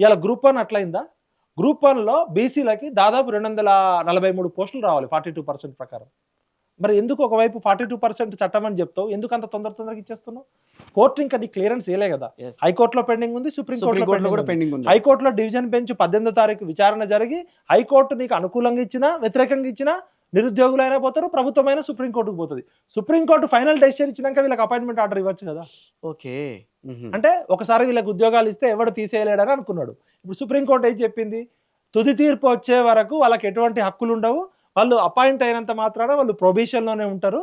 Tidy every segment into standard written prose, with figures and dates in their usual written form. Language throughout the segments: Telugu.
ఇవాళ గ్రూప్ 1 అట్లయిందా? గ్రూప్ 1లో బీసీలకి దాదాపు 243 పోస్టులు రావాలి 42% ప్రకారం. మరి ఎందుకు ఒకవైపు 42% చట్టం అని చెప్తావు, ఎందుకు అంత తొందరగా ఇచ్చేస్తున్నావు? కోర్టు ఇంకా నీ క్లియరెన్స్ ఇయలే కదా. హైకోర్టులో పెండింగ్ ఉంది, సుప్రీంకోర్టులో కూడా పెండింగ్ ఉంది. హైకోర్టులో డివిజన్ బెంచ్ 18వ తారీఖు విచారణ జరిగి హైకోర్టు నీకు అనుకూలంగా ఇచ్చినా వ్యతిరేకంగా ఇచ్చినా నిరుద్యోగులైనా పోతారు, ప్రభుత్వమైన సుప్రీంకోర్టుకు పోతుంది. సుప్రీంకోర్టు ఫైనల్ డెసిషన్ ఇచ్చినాక వీళ్ళకి అపాయింట్మెంట్ ఆర్డర్ ఇవ్వచ్చు కదా. ఓకే, అంటే ఒకసారి వీళ్ళకి ఉద్యోగాలు ఇస్తే ఎవడు తీసేయలేడని అనుకున్నాడు. ఇప్పుడు సుప్రీంకోర్టు ఏం చెప్పింది, తుది తీర్పు వచ్చే వరకు వాళ్ళకి ఎటువంటి హక్కులు ఉండవు, వాళ్ళు అపాయింట్ అయినంత మాత్రాన వాళ్ళు ప్రొబేషన్లోనే ఉంటారు,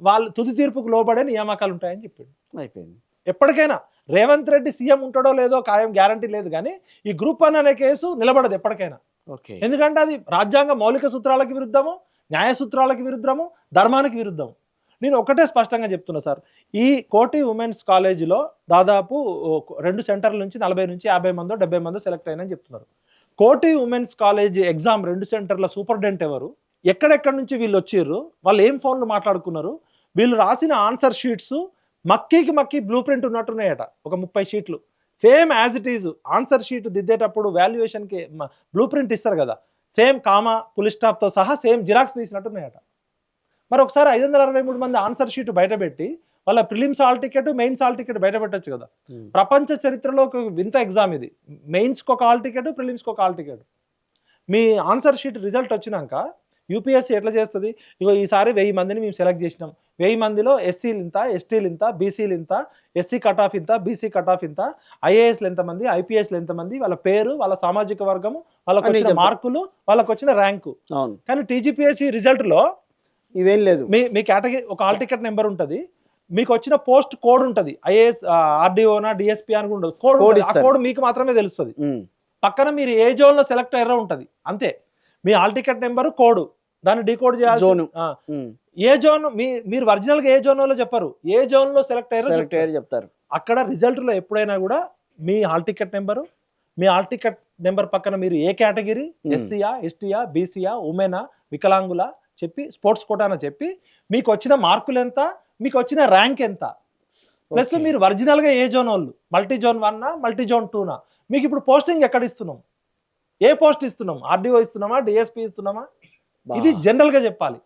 వాళ్ళు తుది తీర్పుకు లోబడే నియామకాలు ఉంటాయని చెప్పిండు. అయిపోయింది. ఎప్పటికైనా రేవంత్ రెడ్డి సీఎం ఉంటాడో లేదో ఖాయం గ్యారంటీ లేదు, కానీ ఈ గ్రూప్ 1 అనే కేసు నిలబడదు ఎప్పటికైనా. ఎందుకంటే అది రాజ్యాంగ మౌలిక సూత్రాలకు విరుద్ధము, న్యాయ సూత్రాలకు విరుద్ధము, ధర్మానికి విరుద్ధము. నేను ఒకటే స్పష్టంగా చెప్తున్నా సార్, ఈ కోటి ఉమెన్స్ కాలేజీలో దాదాపు 2 సెంటర్ల నుంచి 40 నుంచి 50 మందో 70 మందో సెలెక్ట్ అయినని చెప్తున్నారు. కోటి ఉమెన్స్ కాలేజ్ ఎగ్జామ్ 2 సెంటర్ల సూపరింటెండెంట్ ఎవరు, ఎక్కడెక్కడి నుంచి వీళ్ళు వచ్చిర్రు, వాళ్ళు ఏం ఫోన్లు మాట్లాడుకున్నారు, వీళ్ళు రాసిన ఆన్సర్ షీట్స్ మక్కీ బ్లూ ప్రింట్ ఉన్నట్టున్నాయట, ఒక 30 షీట్లు same as it is. Answer sheet దిద్దేటప్పుడు వాల్యుయేషన్కి బ్లూ ప్రింట్ ఇస్తారు కదా, సేమ్ కామా పులి స్టాప్తో సహా సేమ్ జిరాక్స్ తీసినట్టున్నాయట. మరి ఒకసారి 563 మంది ఆన్సర్ షీట్ బయటపెట్టి వాళ్ళ prelims hall ticket, mains hall ticket బయట పెట్టచ్చు కదా. ప్రపంచ చరిత్రలో ఒక వింత ఎగ్జామ్ ఇది. మెయిన్స్కి ఒక హాల్ టికెట్, ప్రిలిమ్స్కి ఒక హాల్ టికెట్. మీ ఆన్సర్ షీట్ రిజల్ట్ వచ్చినాక యూపీఎస్సీ ఎట్లా చేస్తుంది, ఇగో ఈసారి 1000 మందిని మేము సెలెక్ట్ చేసినాం, 1000 మందిలో ఎస్సీలు ఇంత, ఎస్టీలు ఇంత, బీసీలు ఇంత, ఎస్సీ కట్ ఆఫ్ ఇంత, బీసీ కట్ ఆఫ్ ఇంత, ఐఏఎస్లు ఎంతమంది, ఐపీఎస్లు ఎంతమంది, వాళ్ళ పేరు, వాళ్ళ సామాజిక వర్గము, వాళ్ళకు వచ్చిన మార్కులు, వాళ్ళకు వచ్చిన ర్యాంకు. కానీ టీజీపీఎస్సీ రిజల్ట్లో ఇవేం లేదు. మీ కేటగిరీ ఒక హాల్ టికెట్ నెంబర్ ఉంటుంది, మీకు వచ్చిన పోస్ట్ కోడ్ ఉంటుంది, ఐఏఎస్ ఆర్డీఓనా డిఎస్పీ అని ఉండదు, కోడ్. ఆ కోడ్ మీకు మాత్రమే తెలుస్తుంది. పక్కన మీరు ఏ జోన్లో సెలెక్ట్ అయ్యారో ఉంటుంది అంతే. మీ హాల్ టికెట్ నెంబరు కోడ్, దాన్ని డీకోడ్ చేయాలి. ఏ జోన్ మీరు ఒరిజినల్ గా ఏ జోన్ లో చెప్పరు, ఏ జోన్ లో సెలెక్ట్ అయ్యారో చెప్తారు. అక్కడ రిజల్ట్ లో ఎప్పుడైనా కూడా మీ హాల్ టికెట్ నెంబరు, మీ హాల్ టికెట్ నెంబర్ పక్కన మీరు ఏ కేటగిరీ, ఎస్సీయా, ఎస్టీయా, బీసీయా, ఉమెనా, వికలాంగుల చెప్పి, స్పోర్ట్స్ కోటానా చెప్పి, మీకు వచ్చిన మార్కులు ఎంత, మీకు వచ్చిన ర్యాంక్ ఎంత, ప్లస్ మీరు ఒరిజినల్ గా ఏ జోన్ వాళ్ళు, మల్టీ జోన్ 1నా మల్టీ జోన్ 2నా, మీకు ఇప్పుడు పోస్టింగ్ ఎక్కడ ఇస్తున్నాం, ఏ పోస్ట్ ఇస్తున్నాం, ఆర్డీఓ ఇస్తున్నామా, డిఎస్పీ ఇస్తున్నామా, ఇది జనరల్ గా చెప్పాలి.